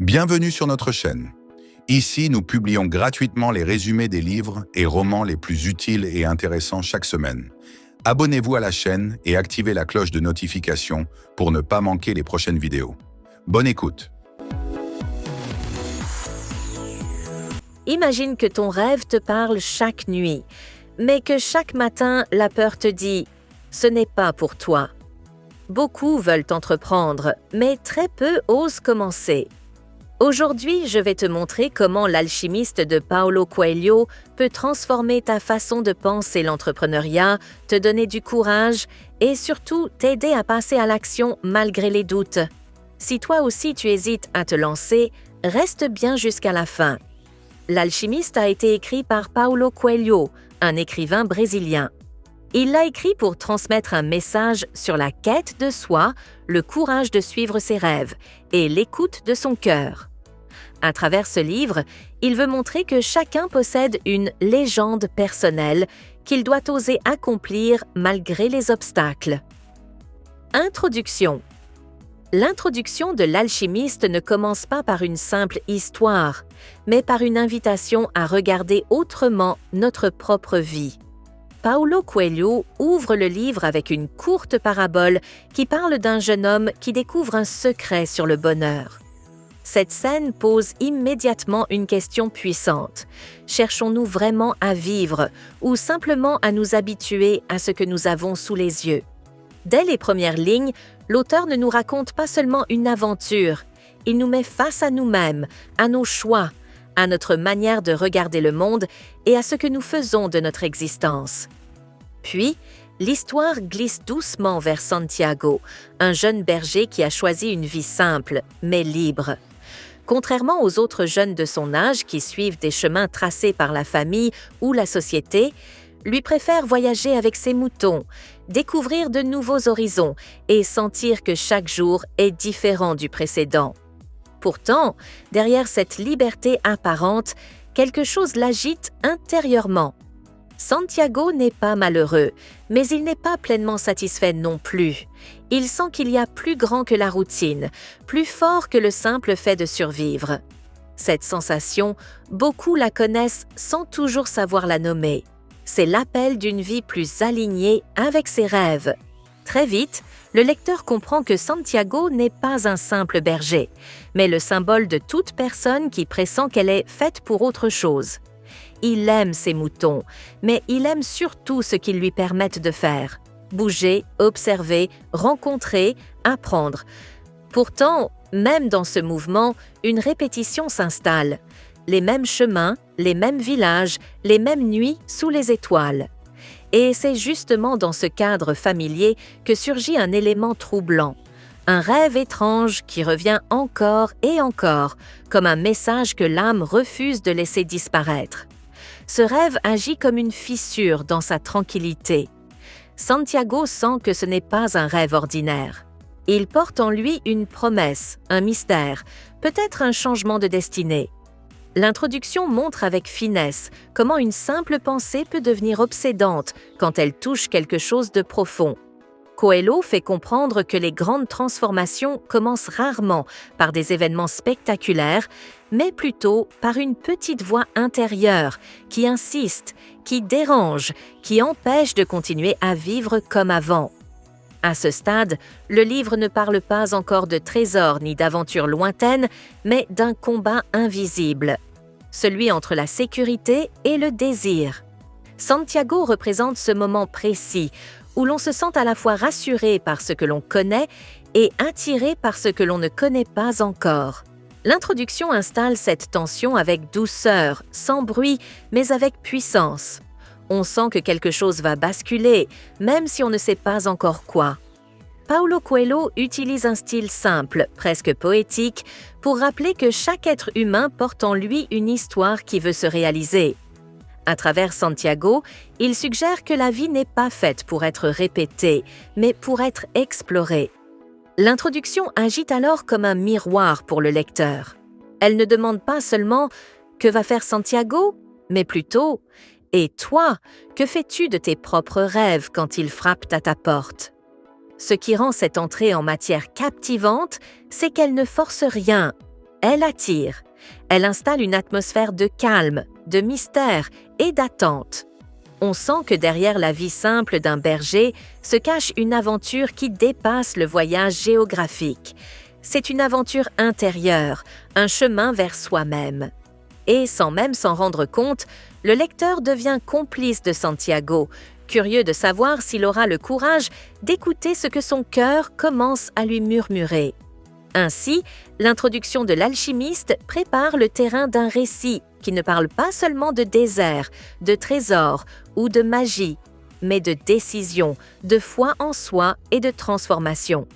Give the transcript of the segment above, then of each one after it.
Bienvenue sur notre chaîne. Ici, nous publions gratuitement les résumés des livres et romans les plus utiles et intéressants chaque semaine. Abonnez-vous à la chaîne et activez la cloche de notification pour ne pas manquer les prochaines vidéos. Bonne écoute. Imagine que ton rêve te parle chaque nuit, mais que chaque matin, la peur te dit « ce n'est pas pour toi ». Beaucoup veulent entreprendre, mais très peu osent commencer. Aujourd'hui, je vais te montrer comment l'alchimiste de Paulo Coelho peut transformer ta façon de penser l'entrepreneuriat, te donner du courage et surtout t'aider à passer à l'action malgré les doutes. Si toi aussi tu hésites à te lancer, reste bien jusqu'à la fin. L'alchimiste a été écrit par Paulo Coelho, un écrivain brésilien. Il l'a écrit pour transmettre un message sur la quête de soi, le courage de suivre ses rêves et l'écoute de son cœur. À travers ce livre, il veut montrer que chacun possède une légende personnelle qu'il doit oser accomplir malgré les obstacles. Introduction. L'introduction de l'alchimiste ne commence pas par une simple histoire, mais par une invitation à regarder autrement notre propre vie. Paulo Coelho ouvre le livre avec une courte parabole qui parle d'un jeune homme qui découvre un secret sur le bonheur. Cette scène pose immédiatement une question puissante. Cherchons-nous vraiment à vivre ou simplement à nous habituer à ce que nous avons sous les yeux? Dès les premières lignes, l'auteur ne nous raconte pas seulement une aventure, il nous met face à nous-mêmes, à nos choix, à notre manière de regarder le monde et à ce que nous faisons de notre existence. Puis, l'histoire glisse doucement vers Santiago, un jeune berger qui a choisi une vie simple, mais libre. Contrairement aux autres jeunes de son âge qui suivent des chemins tracés par la famille ou la société, lui préfère voyager avec ses moutons, découvrir de nouveaux horizons et sentir que chaque jour est différent du précédent. Pourtant, derrière cette liberté apparente, quelque chose l'agite intérieurement. Santiago n'est pas malheureux, mais il n'est pas pleinement satisfait non plus. Il sent qu'il y a plus grand que la routine, plus fort que le simple fait de survivre. Cette sensation, beaucoup la connaissent sans toujours savoir la nommer. C'est l'appel d'une vie plus alignée avec ses rêves. Très vite, le lecteur comprend que Santiago n'est pas un simple berger, mais le symbole de toute personne qui pressent qu'elle est faite pour autre chose. Il aime ses moutons, mais il aime surtout ce qu'ils lui permettent de faire. Bouger, observer, rencontrer, apprendre. Pourtant, même dans ce mouvement, une répétition s'installe. Les mêmes chemins, les mêmes villages, les mêmes nuits sous les étoiles. Et c'est justement dans ce cadre familier que surgit un élément troublant. Un rêve étrange qui revient encore et encore, comme un message que l'âme refuse de laisser disparaître. Ce rêve agit comme une fissure dans sa tranquillité. Santiago sent que ce n'est pas un rêve ordinaire. Il porte en lui une promesse, un mystère, peut-être un changement de destinée. L'introduction montre avec finesse comment une simple pensée peut devenir obsédante quand elle touche quelque chose de profond. Coelho fait comprendre que les grandes transformations commencent rarement par des événements spectaculaires, mais plutôt par une petite voix intérieure qui insiste, qui dérange, qui empêche de continuer à vivre comme avant. À ce stade, le livre ne parle pas encore de trésors ni d'aventures lointaines, mais d'un combat invisible, celui entre la sécurité et le désir. Santiago représente ce moment précis où l'on se sent à la fois rassuré par ce que l'on connaît et attiré par ce que l'on ne connaît pas encore. L'introduction installe cette tension avec douceur, sans bruit, mais avec puissance. On sent que quelque chose va basculer, même si on ne sait pas encore quoi. Paulo Coelho utilise un style simple, presque poétique, pour rappeler que chaque être humain porte en lui une histoire qui veut se réaliser. À travers Santiago, il suggère que la vie n'est pas faite pour être répétée, mais pour être explorée. L'introduction agit alors comme un miroir pour le lecteur. Elle ne demande pas seulement « Que va faire Santiago ?», mais plutôt « Et toi, que fais-tu de tes propres rêves quand ils frappent à ta porte ?» Ce qui rend cette entrée en matière captivante, c'est qu'elle ne force rien. Elle attire. Elle installe une atmosphère de calme, de mystère et d'attente. On sent que derrière la vie simple d'un berger se cache une aventure qui dépasse le voyage géographique. C'est une aventure intérieure, un chemin vers soi-même. Et sans même s'en rendre compte, le lecteur devient complice de Santiago, curieux de savoir s'il aura le courage d'écouter ce que son cœur commence à lui murmurer. Ainsi, l'introduction de l'alchimiste prépare le terrain d'un récit qui ne parle pas seulement de désert, de trésors ou de magie, mais de décision, de foi en soi et de transformation.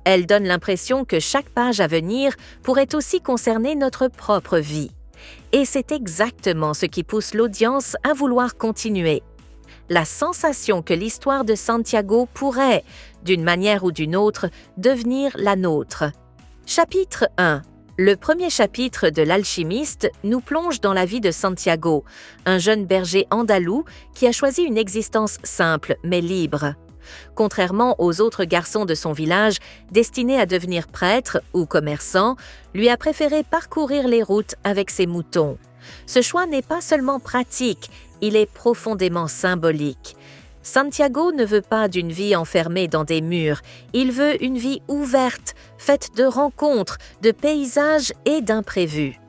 Elle donne l'impression que chaque page à venir pourrait aussi concerner notre propre vie. Et c'est exactement ce qui pousse l'audience à vouloir continuer. La sensation que l'histoire de Santiago pourrait, d'une manière ou d'une autre, devenir la nôtre. Chapitre 1. Le premier chapitre de l'Alchimiste nous plonge dans la vie de Santiago, un jeune berger andalou qui a choisi une existence simple mais libre. Contrairement aux autres garçons de son village, destinés à devenir prêtres ou commerçants, lui a préféré parcourir les routes avec ses moutons. Ce choix n'est pas seulement pratique, il est profondément symbolique. Santiago ne veut pas d'une vie enfermée dans des murs, il veut une vie ouverte, faite de rencontres, de paysages et d'imprévus.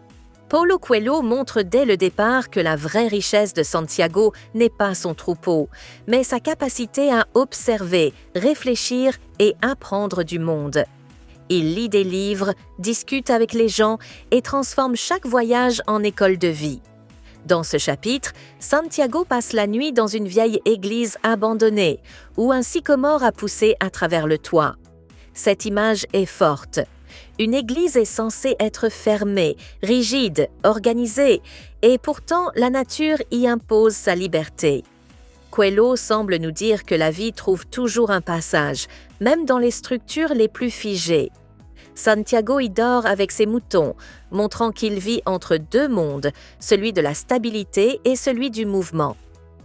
Paulo Coelho montre dès le départ que la vraie richesse de Santiago n'est pas son troupeau, mais sa capacité à observer, réfléchir et apprendre du monde. Il lit des livres, discute avec les gens et transforme chaque voyage en école de vie. Dans ce chapitre, Santiago passe la nuit dans une vieille église abandonnée, où un sycomore a poussé à travers le toit. Cette image est forte. Une église est censée être fermée, rigide, organisée, et pourtant la nature y impose sa liberté. Coelho semble nous dire que la vie trouve toujours un passage, même dans les structures les plus figées. Santiago y dort avec ses moutons, montrant qu'il vit entre deux mondes, celui de la stabilité et celui du mouvement.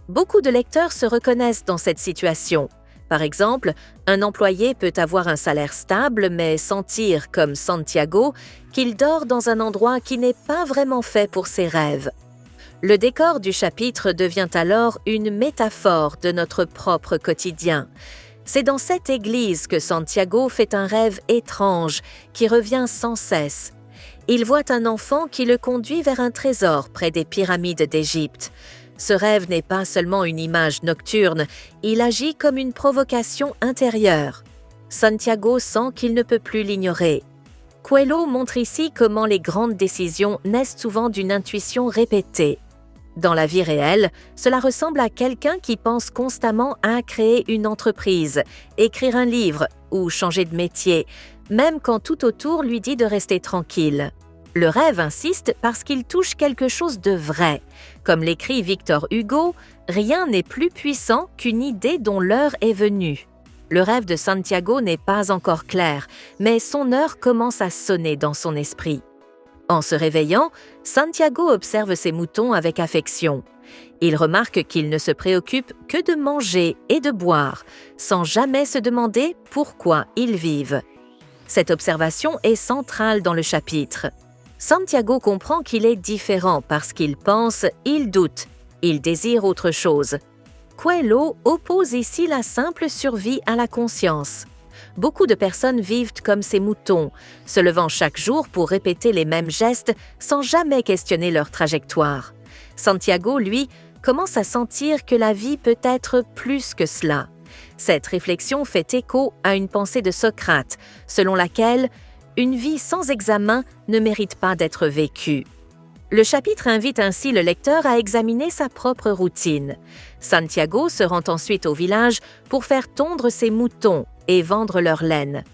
Beaucoup de lecteurs se reconnaissent dans cette situation. Par exemple, un employé peut avoir un salaire stable mais sentir, comme Santiago, qu'il dort dans un endroit qui n'est pas vraiment fait pour ses rêves. Le décor du chapitre devient alors une métaphore de notre propre quotidien. C'est dans cette église que Santiago fait un rêve étrange qui revient sans cesse. Il voit un enfant qui le conduit vers un trésor près des pyramides d'Égypte. Ce rêve n'est pas seulement une image nocturne, il agit comme une provocation intérieure. Santiago sent qu'il ne peut plus l'ignorer. Coelho montre ici comment les grandes décisions naissent souvent d'une intuition répétée. Dans la vie réelle, cela ressemble à quelqu'un qui pense constamment à créer une entreprise, écrire un livre ou changer de métier, même quand tout autour lui dit de rester tranquille. Le rêve insiste parce qu'il touche quelque chose de vrai. Comme l'écrit Victor Hugo, rien n'est plus puissant qu'une idée dont l'heure est venue. Le rêve de Santiago n'est pas encore clair, mais son heure commence à sonner dans son esprit. En se réveillant, Santiago observe ses moutons avec affection. Il remarque qu'ils ne se préoccupent que de manger et de boire, sans jamais se demander pourquoi ils vivent. Cette observation est centrale dans le chapitre. Santiago comprend qu'il est différent parce qu'il pense, il doute, il désire autre chose. Coelho oppose ici la simple survie à la conscience. Beaucoup de personnes vivent comme ces moutons, se levant chaque jour pour répéter les mêmes gestes sans jamais questionner leur trajectoire. Santiago, lui, commence à sentir que la vie peut être plus que cela. Cette réflexion fait écho à une pensée de Socrate, selon laquelle une vie sans examen ne mérite pas d'être vécue. Le chapitre invite ainsi le lecteur à examiner sa propre routine. Santiago se rend ensuite au village pour faire tondre ses moutons et vendre leur laine.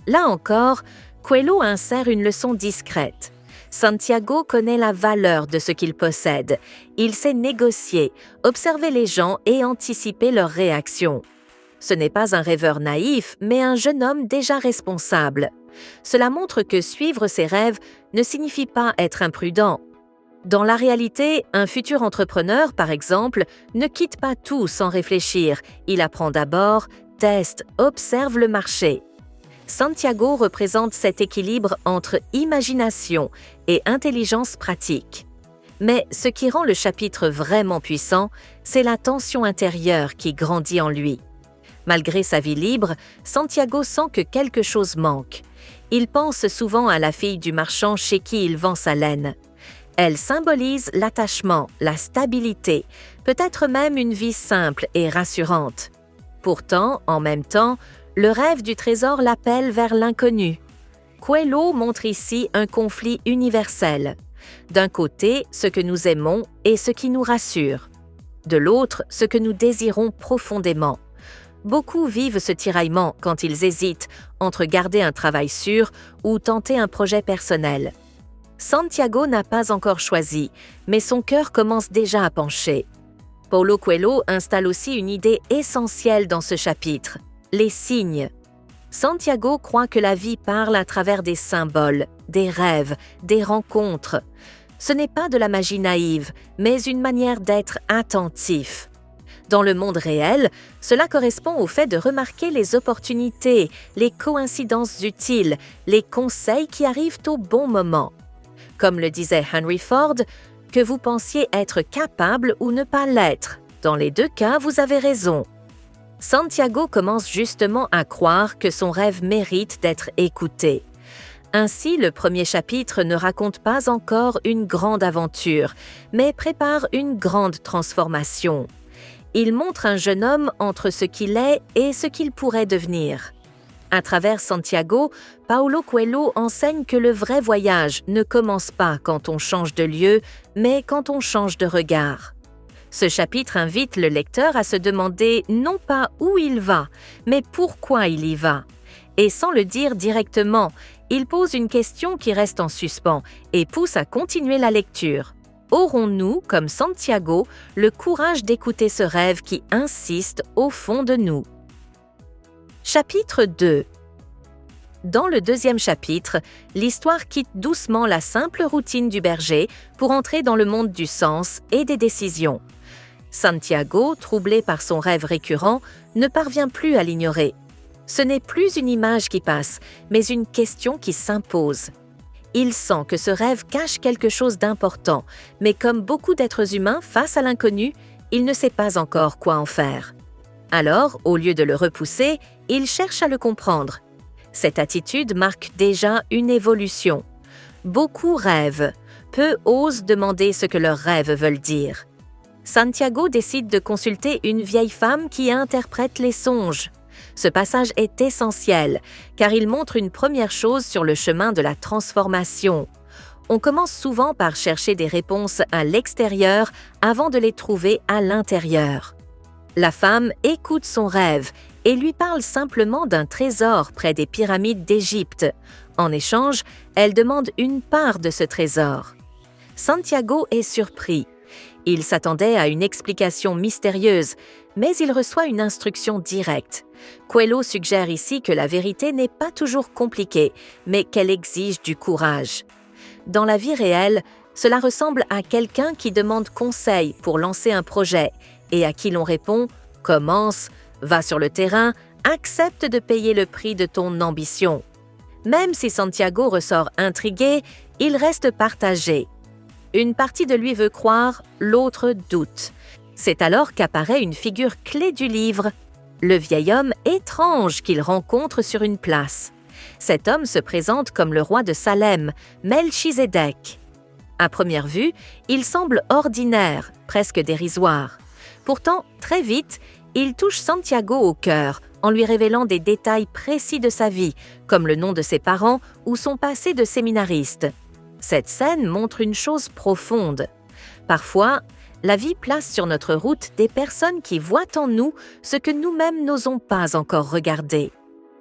Là encore, Coelho insère une leçon discrète. Santiago connaît la valeur de ce qu'il possède. Il sait négocier, observer les gens et anticiper leurs réactions. Ce n'est pas un rêveur naïf, mais un jeune homme déjà responsable. Cela montre que suivre ses rêves ne signifie pas être imprudent. Dans la réalité, un futur entrepreneur, par exemple, ne quitte pas tout sans réfléchir. Il apprend d'abord, teste, observe le marché. Santiago représente cet équilibre entre imagination et intelligence pratique. Mais ce qui rend le chapitre vraiment puissant, c'est la tension intérieure qui grandit en lui. Malgré sa vie libre, Santiago sent que quelque chose manque. Il pense souvent à la fille du marchand chez qui il vend sa laine. Elle symbolise l'attachement, la stabilité, peut-être même une vie simple et rassurante. Pourtant, en même temps, le rêve du trésor l'appelle vers l'inconnu. Coelho montre ici un conflit universel. D'un côté, ce que nous aimons et ce qui nous rassure. De l'autre, ce que nous désirons profondément. Beaucoup vivent ce tiraillement quand ils hésitent entre garder un travail sûr ou tenter un projet personnel. Santiago n'a pas encore choisi, mais son cœur commence déjà à pencher. Paulo Coelho installe aussi une idée essentielle dans ce chapitre, les signes. Santiago croit que la vie parle à travers des symboles, des rêves, des rencontres. Ce n'est pas de la magie naïve, mais une manière d'être attentif. Dans le monde réel, cela correspond au fait de remarquer les opportunités, les coïncidences utiles, les conseils qui arrivent au bon moment. Comme le disait Henry Ford, que vous pensiez être capable ou ne pas l'être. Dans les deux cas, vous avez raison. Santiago commence justement à croire que son rêve mérite d'être écouté. Ainsi, le premier chapitre ne raconte pas encore une grande aventure, mais prépare une grande transformation. Il montre un jeune homme entre ce qu'il est et ce qu'il pourrait devenir. À travers Santiago, Paulo Coelho enseigne que le vrai voyage ne commence pas quand on change de lieu, mais quand on change de regard. Ce chapitre invite le lecteur à se demander non pas où il va, mais pourquoi il y va. Et sans le dire directement, il pose une question qui reste en suspens et pousse à continuer la lecture. Aurons-nous, comme Santiago, le courage d'écouter ce rêve qui insiste au fond de nous? Chapitre 2. Dans le deuxième chapitre, l'histoire quitte doucement la simple routine du berger pour entrer dans le monde du sens et des décisions. Santiago, troublé par son rêve récurrent, ne parvient plus à l'ignorer. Ce n'est plus une image qui passe, mais une question qui s'impose. Il sent que ce rêve cache quelque chose d'important, mais comme beaucoup d'êtres humains face à l'inconnu, il ne sait pas encore quoi en faire. Alors, au lieu de le repousser, il cherche à le comprendre. Cette attitude marque déjà une évolution. Beaucoup rêvent, peu osent demander ce que leurs rêves veulent dire. Santiago décide de consulter une vieille femme qui interprète les songes. Ce passage est essentiel, car il montre une première chose sur le chemin de la transformation. On commence souvent par chercher des réponses à l'extérieur avant de les trouver à l'intérieur. La femme écoute son rêve et lui parle simplement d'un trésor près des pyramides d'Égypte. En échange, elle demande une part de ce trésor. Santiago est surpris. Il s'attendait à une explication mystérieuse, mais il reçoit une instruction directe. Coelho suggère ici que la vérité n'est pas toujours compliquée, mais qu'elle exige du courage. Dans la vie réelle, cela ressemble à quelqu'un qui demande conseil pour lancer un projet et à qui l'on répond « Commence, va sur le terrain, accepte de payer le prix de ton ambition ». Même si Santiago ressort intrigué, il reste partagé. Une partie de lui veut croire, l'autre doute. C'est alors qu'apparaît une figure clé du livre, le vieil homme étrange qu'il rencontre sur une place. Cet homme se présente comme le roi de Salem, Melchizedek. À première vue, il semble ordinaire, presque dérisoire. Pourtant, très vite, il touche Santiago au cœur en lui révélant des détails précis de sa vie, comme le nom de ses parents ou son passé de séminariste. Cette scène montre une chose profonde. Parfois, la vie place sur notre route des personnes qui voient en nous ce que nous-mêmes n'osons pas encore regarder.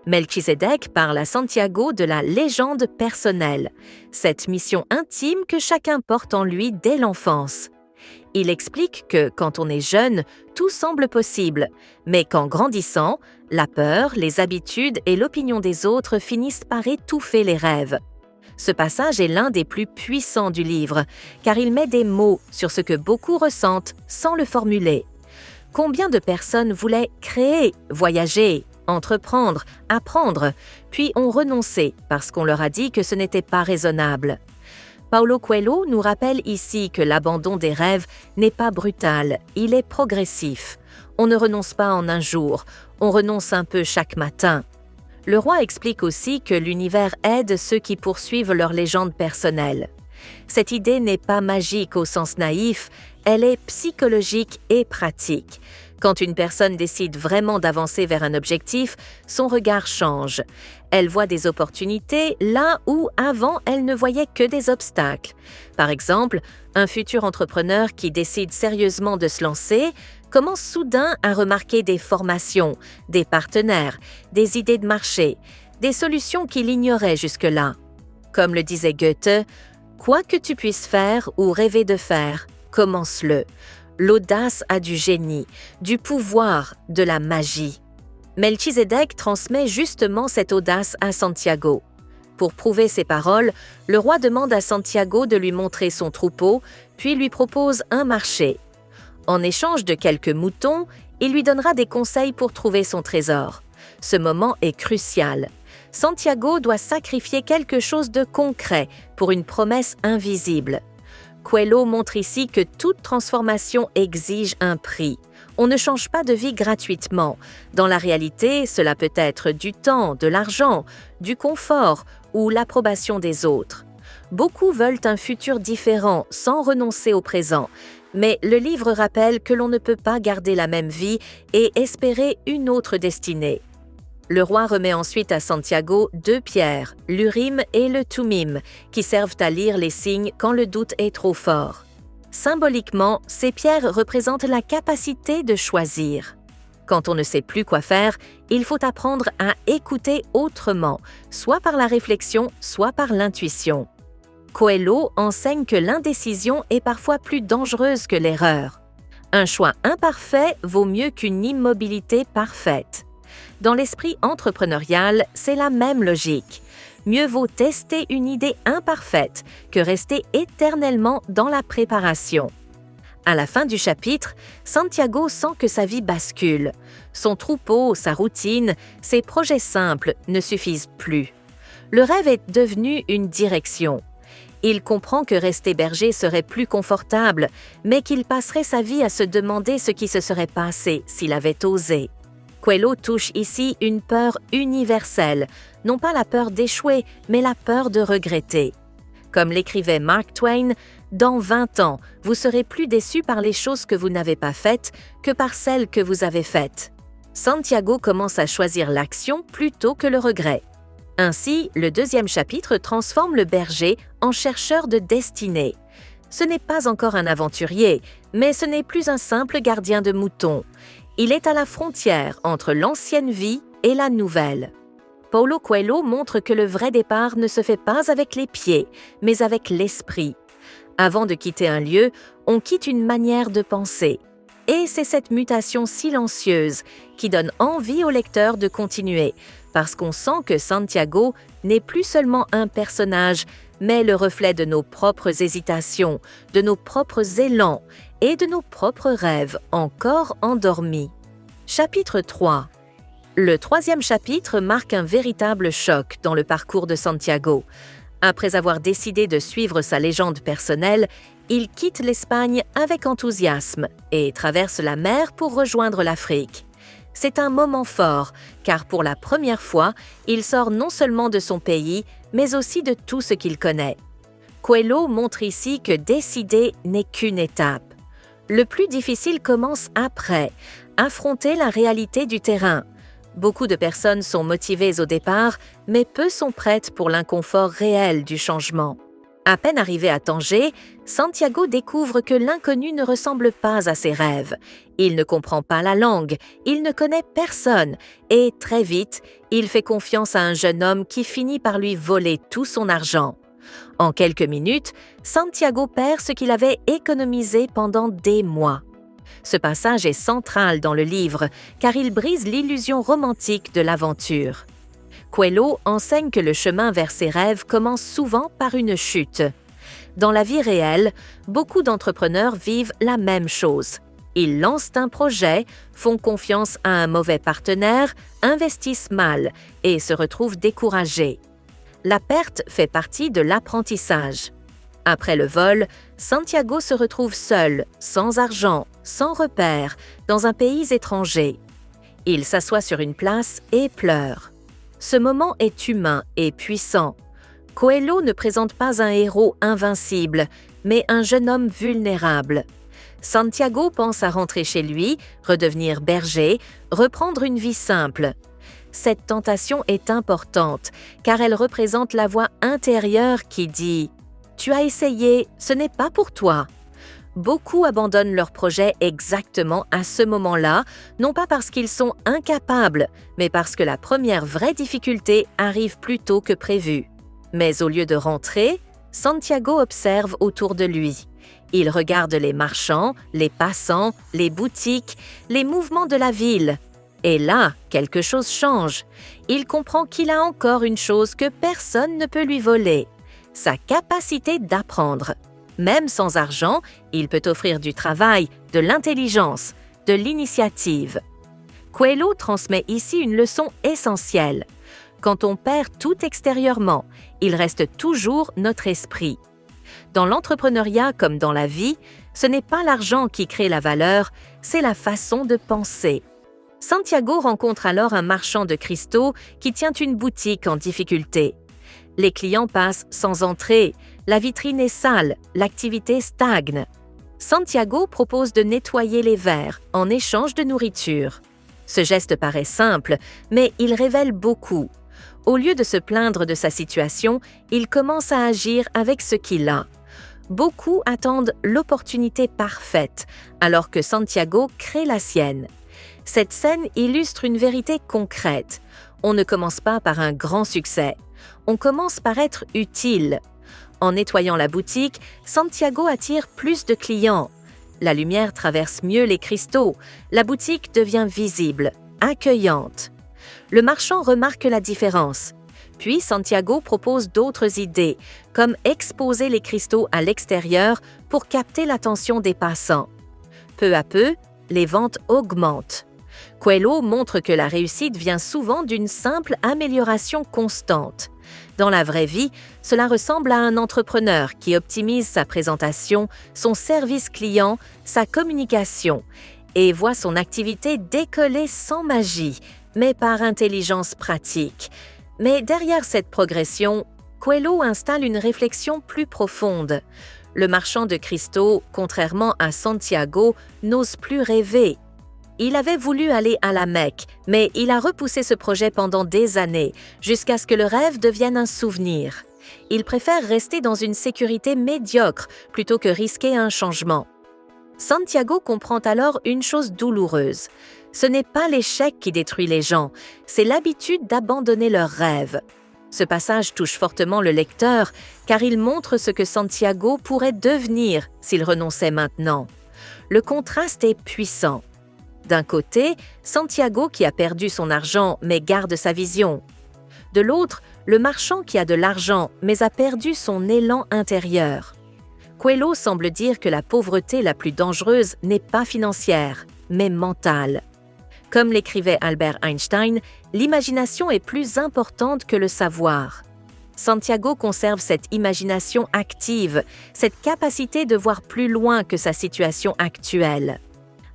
Melchizedek parle à Santiago de la légende personnelle, cette mission intime que chacun porte en lui dès l'enfance. Il explique que quand on est jeune, tout semble possible, mais qu'en grandissant, la peur, les habitudes et l'opinion des autres finissent par étouffer les rêves. Ce passage est l'un des plus puissants du livre, car il met des mots sur ce que beaucoup ressentent sans le formuler. Combien de personnes voulaient créer, voyager, entreprendre, apprendre, puis ont renoncé parce qu'on leur a dit que ce n'était pas raisonnable. Paulo Coelho nous rappelle ici que l'abandon des rêves n'est pas brutal, il est progressif. On ne renonce pas en un jour, on renonce un peu chaque matin. Le roi explique aussi que l'univers aide ceux qui poursuivent leur légende personnelle. Cette idée n'est pas magique au sens naïf, elle est psychologique et pratique. Quand une personne décide vraiment d'avancer vers un objectif, son regard change. Elle voit des opportunités là où avant elle ne voyait que des obstacles. Par exemple, un futur entrepreneur qui décide sérieusement de se lancer commence soudain à remarquer des formations, des partenaires, des idées de marché, des solutions qu'il ignorait jusque-là. Comme le disait Goethe, « Quoi que tu puisses faire ou rêver de faire, commence-le. L'audace a du génie, du pouvoir, de la magie. » Melchizedek transmet justement cette audace à Santiago. Pour prouver ses paroles, le roi demande à Santiago de lui montrer son troupeau, puis lui propose un marché. En échange de quelques moutons, il lui donnera des conseils pour trouver son trésor. Ce moment est crucial. Santiago doit sacrifier quelque chose de concret pour une promesse invisible. Coelho montre ici que toute transformation exige un prix. On ne change pas de vie gratuitement. Dans la réalité, cela peut être du temps, de l'argent, du confort ou l'approbation des autres. Beaucoup veulent un futur différent sans renoncer au présent, mais le livre rappelle que l'on ne peut pas garder la même vie et espérer une autre destinée. Le roi remet ensuite à Santiago 2 pierres, l'Urim et le Thummim, qui servent à lire les signes quand le doute est trop fort. Symboliquement, ces pierres représentent la capacité de choisir. Quand on ne sait plus quoi faire, il faut apprendre à écouter autrement, soit par la réflexion, soit par l'intuition. Coelho enseigne que l'indécision est parfois plus dangereuse que l'erreur. Un choix imparfait vaut mieux qu'une immobilité parfaite. Dans l'esprit entrepreneurial, c'est la même logique. Mieux vaut tester une idée imparfaite que rester éternellement dans la préparation. À la fin du chapitre, Santiago sent que sa vie bascule. Son troupeau, sa routine, ses projets simples ne suffisent plus. Le rêve est devenu une direction. Il comprend que rester berger serait plus confortable, mais qu'il passerait sa vie à se demander ce qui se serait passé s'il avait osé. Coelho touche ici une peur universelle, non pas la peur d'échouer, mais la peur de regretter. Comme l'écrivait Mark Twain, « Dans 20 ans, vous serez plus déçu par les choses que vous n'avez pas faites que par celles que vous avez faites. » Santiago commence à choisir l'action plutôt que le regret. Ainsi, le 2e chapitre transforme le berger en chercheur de destinée. Ce n'est pas encore un aventurier, mais ce n'est plus un simple gardien de moutons. Il est à la frontière entre l'ancienne vie et la nouvelle. Paulo Coelho montre que le vrai départ ne se fait pas avec les pieds, mais avec l'esprit. Avant de quitter un lieu, on quitte une manière de penser. Et c'est cette mutation silencieuse qui donne envie au lecteur de continuer, parce qu'on sent que Santiago n'est plus seulement un personnage, mais le reflet de nos propres hésitations, de nos propres élans et de nos propres rêves encore endormis. Chapitre 3. Le 3e chapitre marque un véritable choc dans le parcours de Santiago. Après avoir décidé de suivre sa légende personnelle, il quitte l'Espagne avec enthousiasme et traverse la mer pour rejoindre l'Afrique. C'est un moment fort, car pour la première fois, il sort non seulement de son pays, mais aussi de tout ce qu'il connaît. Coelho montre ici que décider n'est qu'une étape. Le plus difficile commence après, affronter la réalité du terrain. Beaucoup de personnes sont motivées au départ, mais peu sont prêtes pour l'inconfort réel du changement. À peine arrivé à Tanger, Santiago découvre que l'inconnu ne ressemble pas à ses rêves. Il ne comprend pas la langue, il ne connaît personne et très vite, il fait confiance à un jeune homme qui finit par lui voler tout son argent. En quelques minutes, Santiago perd ce qu'il avait économisé pendant des mois. Ce passage est central dans le livre car il brise l'illusion romantique de l'aventure. Coelho enseigne que le chemin vers ses rêves commence souvent par une chute. Dans la vie réelle, beaucoup d'entrepreneurs vivent la même chose. Ils lancent un projet, font confiance à un mauvais partenaire, investissent mal et se retrouvent découragés. La perte fait partie de l'apprentissage. Après le vol, Santiago se retrouve seul, sans argent, sans repère, dans un pays étranger. Il s'assoit sur une place et pleure. Ce moment est humain et puissant. Coelho ne présente pas un héros invincible, mais un jeune homme vulnérable. Santiago pense à rentrer chez lui, redevenir berger, reprendre une vie simple. Cette tentation est importante, car elle représente la voix intérieure qui dit « Tu as essayé, ce n'est pas pour toi ». Beaucoup abandonnent leur projet exactement à ce moment-là, non pas parce qu'ils sont incapables, mais parce que la première vraie difficulté arrive plus tôt que prévu. Mais au lieu de rentrer, Santiago observe autour de lui. Il regarde les marchands, les passants, les boutiques, les mouvements de la ville. Et là, quelque chose change. Il comprend qu'il a encore une chose que personne ne peut lui voler, sa capacité d'apprendre. Même sans argent, il peut offrir du travail, de l'intelligence, de l'initiative. Coelho transmet ici une leçon essentielle. Quand on perd tout extérieurement, il reste toujours notre esprit. Dans l'entrepreneuriat comme dans la vie, ce n'est pas l'argent qui crée la valeur, c'est la façon de penser. Santiago rencontre alors un marchand de cristaux qui tient une boutique en difficulté. Les clients passent sans entrée, la vitrine est sale, l'activité stagne. Santiago propose de nettoyer les verres en échange de nourriture. Ce geste paraît simple, mais il révèle beaucoup. Au lieu de se plaindre de sa situation, il commence à agir avec ce qu'il a. Beaucoup attendent l'opportunité parfaite, alors que Santiago crée la sienne. Cette scène illustre une vérité concrète. On ne commence pas par un grand succès. On commence par être utile. En nettoyant la boutique, Santiago attire plus de clients. La lumière traverse mieux les cristaux. La boutique devient visible, accueillante. Le marchand remarque la différence. Puis Santiago propose d'autres idées, comme exposer les cristaux à l'extérieur pour capter l'attention des passants. Peu à peu, les ventes augmentent. Coelho montre que la réussite vient souvent d'une simple amélioration constante. Dans la vraie vie, cela ressemble à un entrepreneur qui optimise sa présentation, son service client, sa communication et voit son activité décoller sans magie, mais par intelligence pratique. Mais derrière cette progression, Coelho installe une réflexion plus profonde. Le marchand de cristaux, contrairement à Santiago, n'ose plus rêver. Il avait voulu aller à la Mecque, mais il a repoussé ce projet pendant des années, jusqu'à ce que le rêve devienne un souvenir. Il préfère rester dans une sécurité médiocre plutôt que risquer un changement. Santiago comprend alors une chose douloureuse. Ce n'est pas l'échec qui détruit les gens, c'est l'habitude d'abandonner leurs rêves. Ce passage touche fortement le lecteur, car il montre ce que Santiago pourrait devenir s'il renonçait maintenant. Le contraste est puissant. D'un côté, Santiago qui a perdu son argent mais garde sa vision. De l'autre, le marchand qui a de l'argent mais a perdu son élan intérieur. Coelho semble dire que la pauvreté la plus dangereuse n'est pas financière, mais mentale. Comme l'écrivait Albert Einstein, l'imagination est plus importante que le savoir. Santiago conserve cette imagination active, cette capacité de voir plus loin que sa situation actuelle.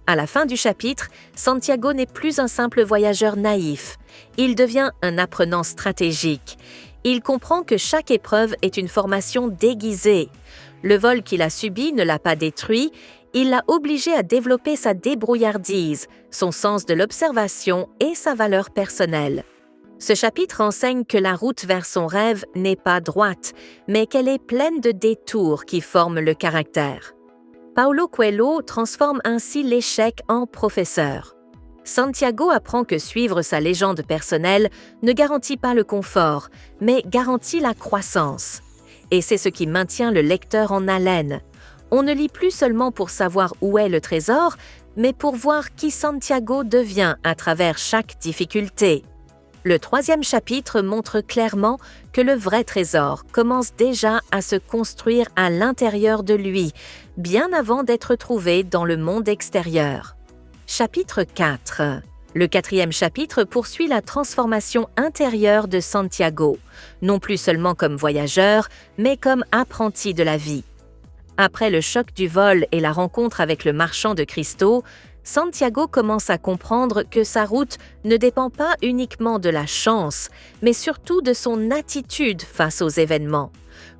À la fin du chapitre, Santiago n'est plus un simple voyageur naïf. Il devient un apprenant stratégique. Il comprend que chaque épreuve est une formation déguisée. Le vol qu'il a subi ne l'a pas détruit, il l'a obligé à développer sa débrouillardise, son sens de l'observation et sa valeur personnelle. Ce chapitre enseigne que la route vers son rêve n'est pas droite, mais qu'elle est pleine de détours qui forment le caractère. Paulo Coelho transforme ainsi l'échec en professeur. Santiago apprend que suivre sa légende personnelle ne garantit pas le confort, mais garantit la croissance. Et c'est ce qui maintient le lecteur en haleine. On ne lit plus seulement pour savoir où est le trésor, mais pour voir qui Santiago devient à travers chaque difficulté. Le 3e chapitre montre clairement que le vrai trésor commence déjà à se construire à l'intérieur de lui, bien avant d'être trouvé dans le monde extérieur. Chapitre 4. Le 4e chapitre poursuit la transformation intérieure de Santiago, non plus seulement comme voyageur, mais comme apprenti de la vie. Après le choc du vol et la rencontre avec le marchand de cristaux, Santiago commence à comprendre que sa route ne dépend pas uniquement de la chance, mais surtout de son attitude face aux événements.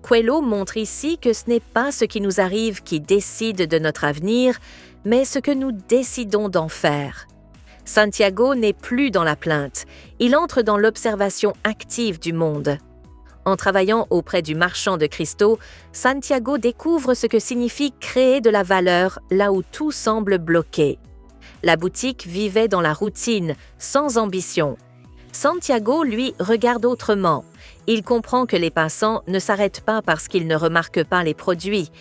Coelho montre ici que ce n'est pas ce qui nous arrive qui décide de notre avenir, mais ce que nous décidons d'en faire. Santiago n'est plus dans la plainte, il entre dans l'observation active du monde. En travaillant auprès du marchand de cristaux, Santiago découvre ce que signifie créer de la valeur là où tout semble bloqué. La boutique vivait dans la routine, sans ambition. Santiago, lui, regarde autrement. Il comprend que les passants ne s'arrêtent pas parce qu'ils ne remarquent pas les produits.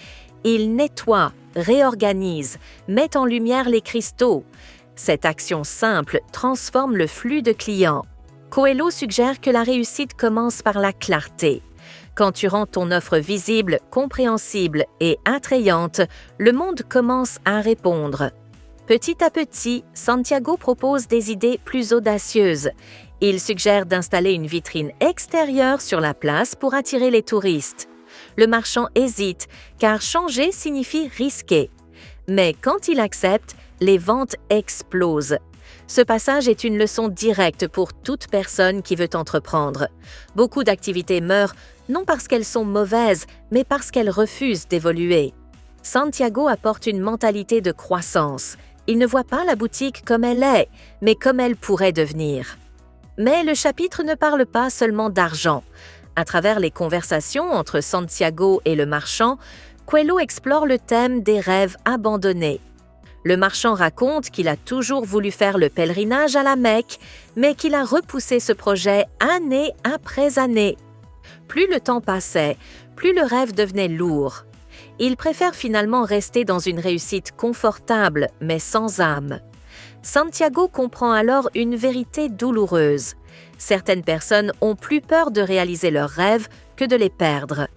Ils nettoient, réorganisent, mettent en lumière les cristaux. Cette action simple transforme le flux de clients. Coelho suggère que la réussite commence par la clarté. Quand tu rends ton offre visible, compréhensible et attrayante, le monde commence à répondre. Petit à petit, Santiago propose des idées plus audacieuses. Il suggère d'installer une vitrine extérieure sur la place pour attirer les touristes. Le marchand hésite, car changer signifie risquer. Mais quand il accepte, les ventes explosent. Ce passage est une leçon directe pour toute personne qui veut entreprendre. Beaucoup d'activités meurent non parce qu'elles sont mauvaises, mais parce qu'elles refusent d'évoluer. Santiago apporte une mentalité de croissance. Il ne voit pas la boutique comme elle est, mais comme elle pourrait devenir. Mais le chapitre ne parle pas seulement d'argent. À travers les conversations entre Santiago et le marchand, Coelho explore le thème des rêves abandonnés. Le marchand raconte qu'il a toujours voulu faire le pèlerinage à la Mecque, mais qu'il a repoussé ce projet année après année. Plus le temps passait, plus le rêve devenait lourd. Il préfère finalement rester dans une réussite confortable, mais sans âme. Santiago comprend alors une vérité douloureuse. Certaines personnes ont plus peur de réaliser leurs rêves que de les perdre.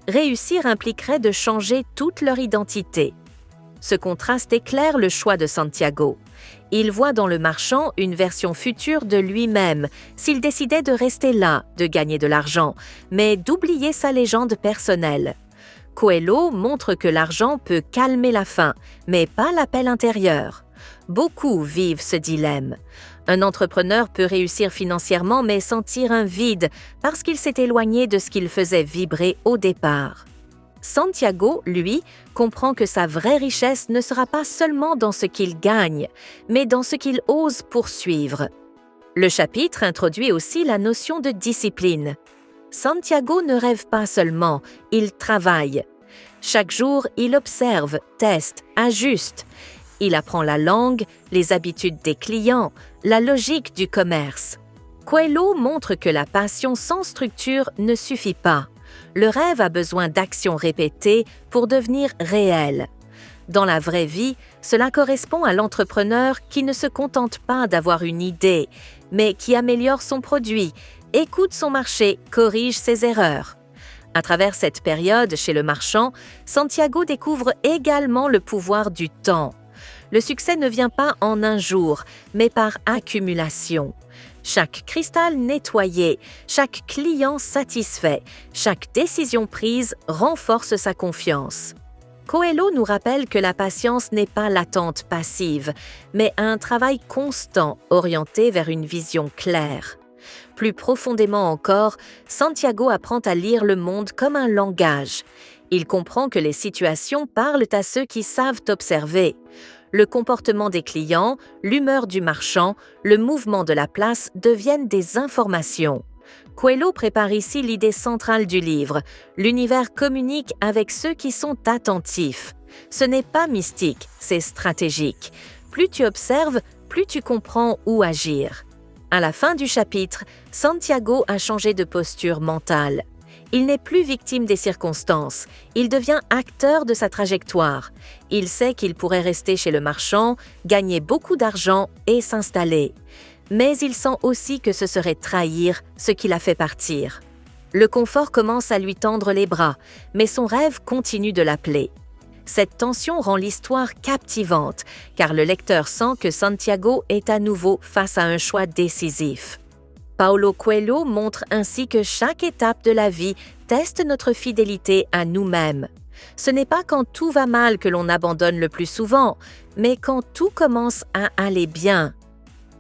Réussir impliquerait de changer toute leur identité. Ce contraste éclaire le choix de Santiago. Il voit dans le marchand une version future de lui-même, s'il décidait de rester là, de gagner de l'argent, mais d'oublier sa légende personnelle. Coelho montre que l'argent peut calmer la faim, mais pas l'appel intérieur. Beaucoup vivent ce dilemme. Un entrepreneur peut réussir financièrement mais sentir un vide parce qu'il s'est éloigné de ce qu'il faisait vibrer au départ. Santiago, lui, comprend que sa vraie richesse ne sera pas seulement dans ce qu'il gagne, mais dans ce qu'il ose poursuivre. Le chapitre introduit aussi la notion de discipline. Santiago ne rêve pas seulement, il travaille. Chaque jour, il observe, teste, ajuste. Il apprend la langue, les habitudes des clients, la logique du commerce. Coelho montre que la passion sans structure ne suffit pas. Le rêve a besoin d'actions répétées pour devenir réel. Dans la vraie vie, cela correspond à l'entrepreneur qui ne se contente pas d'avoir une idée, mais qui améliore son produit, écoute son marché, corrige ses erreurs. À travers cette période chez le marchand, Santiago découvre également le pouvoir du temps. Le succès ne vient pas en un jour, mais par accumulation. Chaque cristal nettoyé, chaque client satisfait, chaque décision prise renforce sa confiance. Coelho nous rappelle que la patience n'est pas l'attente passive, mais un travail constant orienté vers une vision claire. Plus profondément encore, Santiago apprend à lire le monde comme un langage. Il comprend que les situations parlent à ceux qui savent observer. Le comportement des clients, l'humeur du marchand, le mouvement de la place deviennent des informations. Coelho prépare ici l'idée centrale du livre. L'univers communique avec ceux qui sont attentifs. Ce n'est pas mystique, c'est stratégique. Plus tu observes, plus tu comprends où agir. À la fin du chapitre, Santiago a changé de posture mentale. Il n'est plus victime des circonstances, il devient acteur de sa trajectoire. Il sait qu'il pourrait rester chez le marchand, gagner beaucoup d'argent et s'installer. mais il sent aussi que ce serait trahir ce qui l'a fait partir. Le confort commence à lui tendre les bras, mais son rêve continue de l'appeler. Cette tension rend l'histoire captivante, car le lecteur sent que Santiago est à nouveau face à un choix décisif. Paulo Coelho montre ainsi que chaque étape de la vie teste notre fidélité à nous-mêmes. Ce n'est pas quand tout va mal que l'on abandonne le plus souvent, mais quand tout commence à aller bien.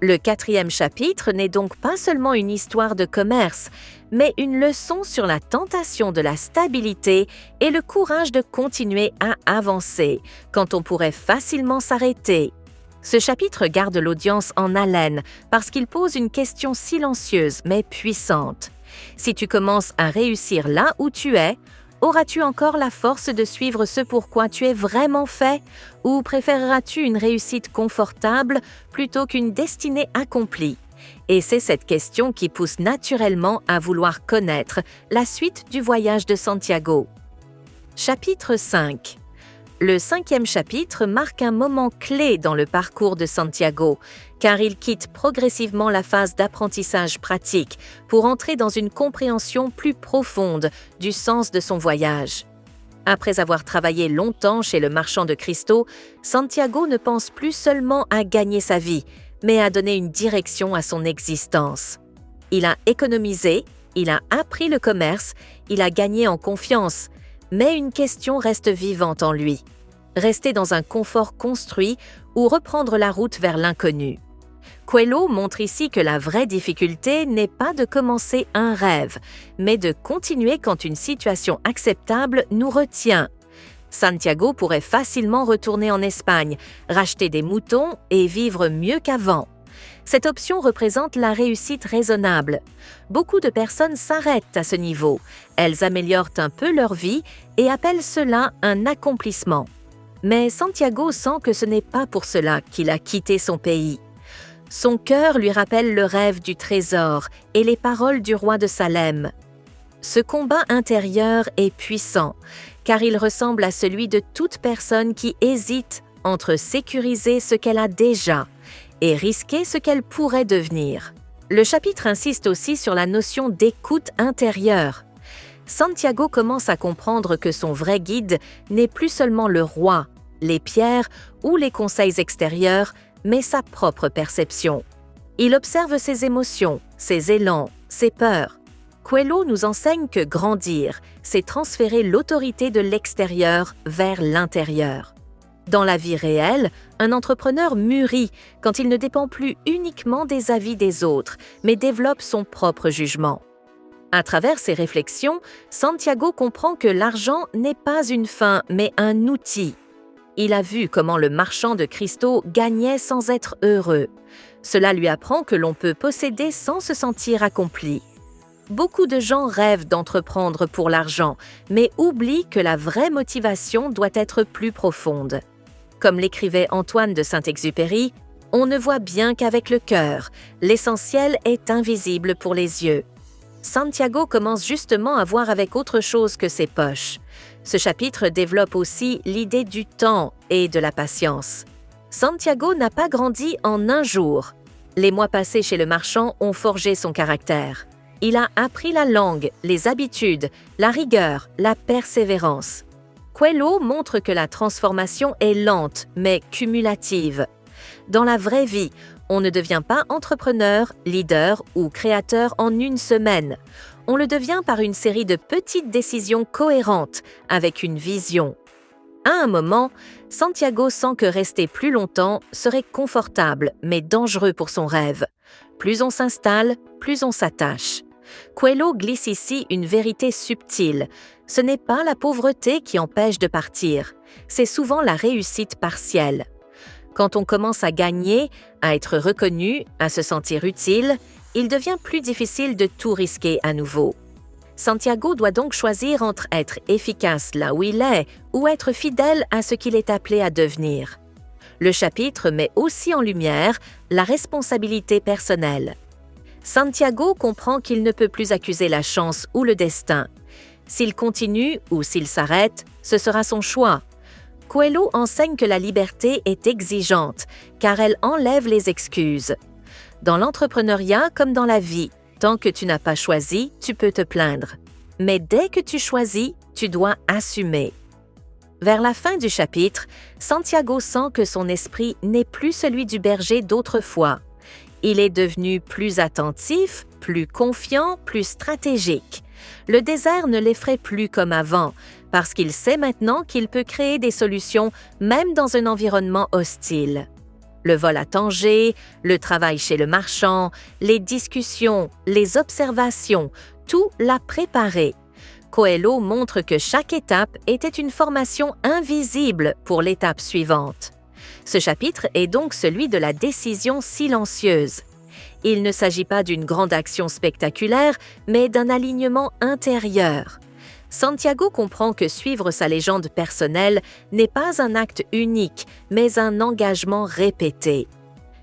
Le 4e chapitre n'est donc pas seulement une histoire de commerce, mais une leçon sur la tentation de la stabilité et le courage de continuer à avancer, quand on pourrait facilement s'arrêter. Ce chapitre garde l'audience en haleine parce qu'il pose une question silencieuse mais puissante. Si tu commences à réussir là où tu es, auras-tu encore la force de suivre ce pourquoi tu es vraiment fait, ou préféreras-tu une réussite confortable plutôt qu'une destinée accomplie? Et c'est cette question qui pousse naturellement à vouloir connaître la suite du voyage de Santiago. Chapitre 5. Le 5e chapitre marque un moment clé dans le parcours de Santiago, car il quitte progressivement la phase d'apprentissage pratique pour entrer dans une compréhension plus profonde du sens de son voyage. Après avoir travaillé longtemps chez le marchand de cristaux, Santiago ne pense plus seulement à gagner sa vie, mais à donner une direction à son existence. Il a économisé, il a appris le commerce, il a gagné en confiance, mais une question reste vivante en lui. Rester dans un confort construit ou reprendre la route vers l'inconnu. Coelho montre ici que la vraie difficulté n'est pas de commencer un rêve, mais de continuer quand une situation acceptable nous retient. Santiago pourrait facilement retourner en Espagne, racheter des moutons et vivre mieux qu'avant. Cette option représente la réussite raisonnable. Beaucoup de personnes s'arrêtent à ce niveau. Elles améliorent un peu leur vie et appellent cela un accomplissement. Mais Santiago sent que ce n'est pas pour cela qu'il a quitté son pays. Son cœur lui rappelle le rêve du trésor et les paroles du roi de Salem. Ce combat intérieur est puissant, car il ressemble à celui de toute personne qui hésite entre sécuriser ce qu'elle a déjà et risquer ce qu'elle pourrait devenir. Le chapitre insiste aussi sur la notion d'écoute intérieure. Santiago commence à comprendre que son vrai guide n'est plus seulement le roi, les pierres ou les conseils extérieurs, mais sa propre perception. Il observe ses émotions, ses élans, ses peurs. Coelho nous enseigne que grandir, c'est transférer l'autorité de l'extérieur vers l'intérieur. Dans la vie réelle, un entrepreneur mûrit quand il ne dépend plus uniquement des avis des autres, mais développe son propre jugement. À travers ses réflexions, Santiago comprend que l'argent n'est pas une fin, mais un outil. Il a vu comment le marchand de cristaux gagnait sans être heureux. Cela lui apprend que l'on peut posséder sans se sentir accompli. Beaucoup de gens rêvent d'entreprendre pour l'argent, mais oublient que la vraie motivation doit être plus profonde. Comme l'écrivait Antoine de Saint-Exupéry, « On ne voit bien qu'avec le cœur, l'essentiel est invisible pour les yeux ». Santiago commence justement à voir avec autre chose que ses poches. Ce chapitre développe aussi l'idée du temps et de la patience. Santiago n'a pas grandi en un jour. Les mois passés chez le marchand ont forgé son caractère. Il a appris la langue, les habitudes, la rigueur, la persévérance. Coelho montre que la transformation est lente, mais cumulative. Dans la vraie vie, on ne devient pas entrepreneur, leader ou créateur en une semaine. On le devient par une série de petites décisions cohérentes, avec une vision. À un moment, Santiago sent que rester plus longtemps serait confortable, mais dangereux pour son rêve. Plus on s'installe, plus on s'attache. Coelho glisse ici une vérité subtile. Ce n'est pas la pauvreté qui empêche de partir, c'est souvent la réussite partielle. Quand on commence à gagner, à être reconnu, à se sentir utile, il devient plus difficile de tout risquer à nouveau. Santiago doit donc choisir entre être efficace là où il est ou être fidèle à ce qu'il est appelé à devenir. Le chapitre met aussi en lumière la responsabilité personnelle. Santiago comprend qu'il ne peut plus accuser la chance ou le destin. S'il continue ou s'il s'arrête, ce sera son choix. Coelho enseigne que la liberté est exigeante, car elle enlève les excuses. Dans l'entrepreneuriat comme dans la vie, tant que tu n'as pas choisi, tu peux te plaindre. Mais dès que tu choisis, tu dois assumer. Vers la fin du chapitre, Santiago sent que son esprit n'est plus celui du berger d'autrefois. Il est devenu plus attentif, plus confiant, plus stratégique. Le désert ne l'effraie plus comme avant, parce qu'il sait maintenant qu'il peut créer des solutions même dans un environnement hostile. Le vol à Tanger, le travail chez le marchand, les discussions, les observations, tout l'a préparé. Coelho montre que chaque étape était une formation invisible pour l'étape suivante. Ce chapitre est donc celui de la décision silencieuse. Il ne s'agit pas d'une grande action spectaculaire, mais d'un alignement intérieur. Santiago comprend que suivre sa légende personnelle n'est pas un acte unique, mais un engagement répété.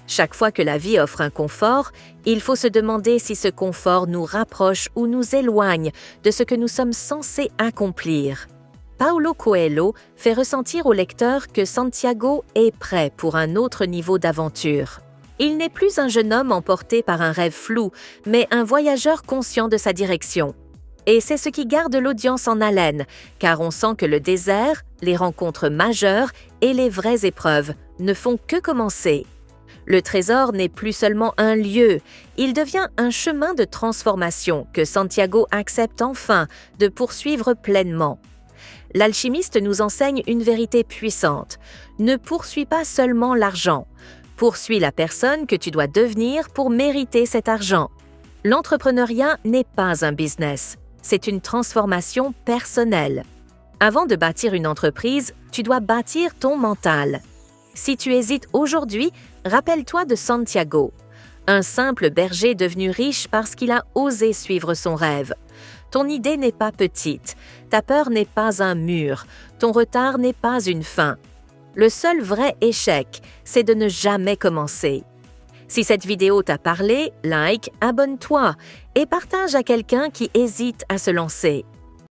Chaque fois que la vie offre un confort, il faut se demander si ce confort nous rapproche ou nous éloigne de ce que nous sommes censés accomplir. Paulo Coelho fait ressentir au lecteur que Santiago est prêt pour un autre niveau d'aventure. Il n'est plus un jeune homme emporté par un rêve flou, mais un voyageur conscient de sa direction. Et c'est ce qui garde l'audience en haleine, car on sent que le désert, les rencontres majeures et les vraies épreuves ne font que commencer. Le trésor n'est plus seulement un lieu, il devient un chemin de transformation que Santiago accepte enfin de poursuivre pleinement. L'alchimiste nous enseigne une vérité puissante. Ne poursuis pas seulement l'argent. Poursuis la personne que tu dois devenir pour mériter cet argent. L'entrepreneuriat n'est pas un business, c'est une transformation personnelle. Avant de bâtir une entreprise, tu dois bâtir ton mental. Si tu hésites aujourd'hui, rappelle-toi de Santiago, un simple berger devenu riche parce qu'il a osé suivre son rêve. Ton idée n'est pas petite, ta peur n'est pas un mur, ton retard n'est pas une fin. Le seul vrai échec, c'est de ne jamais commencer. Si cette vidéo t'a parlé, like, abonne-toi et partage à quelqu'un qui hésite à se lancer.